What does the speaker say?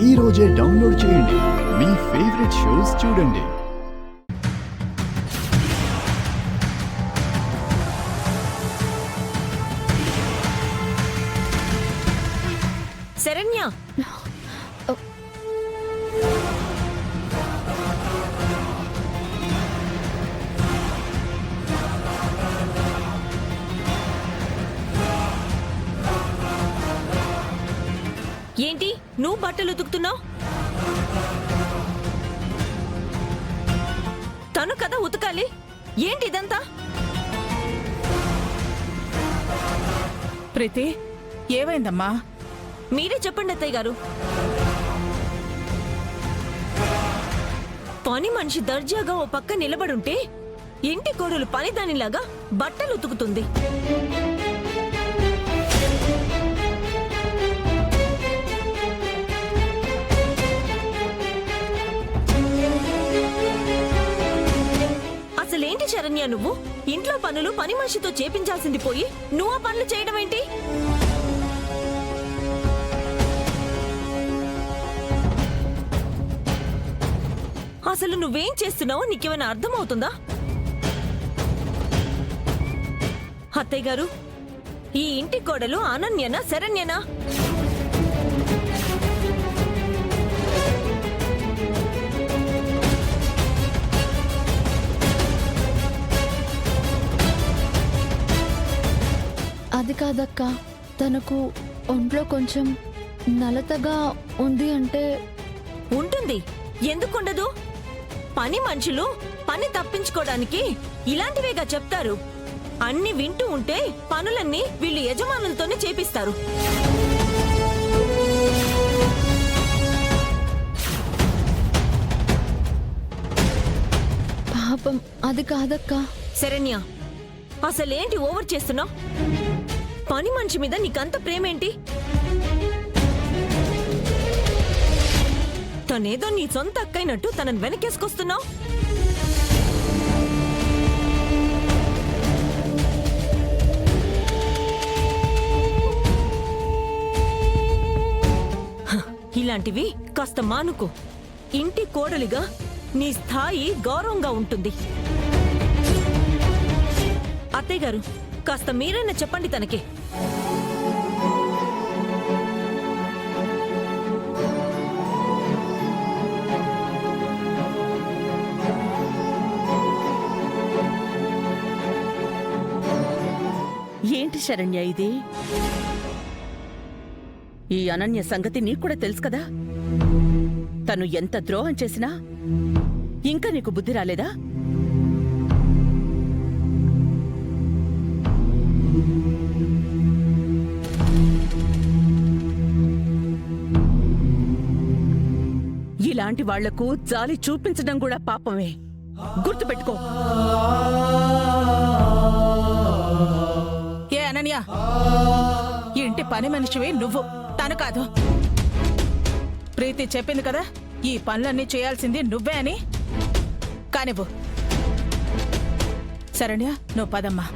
ఈ రోజే డౌన్లోడ్ చేయండి. మీ ఫేవరెట్ షోస్ చూడండి. శరణ్య, ఏంటి నువ్వు బట్టలు ఉతుకుతున్నావు? తను కదా ఉతకాలి. ఏంటి ఇదంతా? ప్రీతి, ఏమైందమ్మా? మీరే చెప్పండి అత్తయ్య గారు. పని మనిషి దర్జాగా ఓ పక్క నిలబడుంటే ఇంటి కోడలు పనిదానిలాగా బట్టలు ఉతుకుతుంది. అసలేంటి శరణ్య, నువ్వు ఇంట్లో పనులు పని మనిషితో చేపించాల్సింది పోయి నువ్వు ఆ పనులు చేయడం ఏంటి? అసలు నువ్వేం చేస్తున్నావో నీకేమైనా అర్థమవుతుందా? అత్తయ్య గారు, ఈ ఇంటి కోడలు అనన్యనా శరణ్యనా? అది కాదక్క, తనకు ఒంట్లో కొంచెం నలతగా ఉంది అంటే. ఉంటుంది, ఎందుకుండదు? పని మనుషులు పని తప్పించుకోవడానికి ఇలాంటివేగా చెప్తారు. అన్ని వింటూ ఉంటే పనులన్నీ వీళ్ళు యజమానులతోనే చేపిస్తారు. పాపం, అది కాదక్క. శరణ్య, అసలేంటి ఓవర్ చేస్తున్నావు? పని మనిషి మీద నీకంత ప్రేమేంటి? తనేదో నీ సొంత అక్కైనట్టు తనని వెనకేసుకొస్తున్నావు. ఇలాంటివి కాస్త మానుకో. ఇంటి కోడలిగా నీ స్థాయి గౌరవంగా ఉంటుంది. అత్తయ్య గారు, కాస్త మీరైనా చెప్పండి తనకి. ఏంటి శరణ్య ఇది? ఈ అనన్య సంగతి నీకు కూడా తెలుసు కదా. తను ఎంత ద్రోహం చేసినా ఇంకా నీకు బుద్ధి రాలేదా? ఇలాంటి వాళ్లకు జాలి చూపించడం కూడా పాపమే. గుర్తుపెట్టుకో. ఏ అనన్య, ఇంటి పని మనిషివి నువ్వు, తను కాదు. ప్రీతి చెప్పింది కదా, ఈ పనులన్నీ చేయాల్సింది నువ్వే అని. కానివ్వు. శరణ్య, నువ్వు పదమ్మా.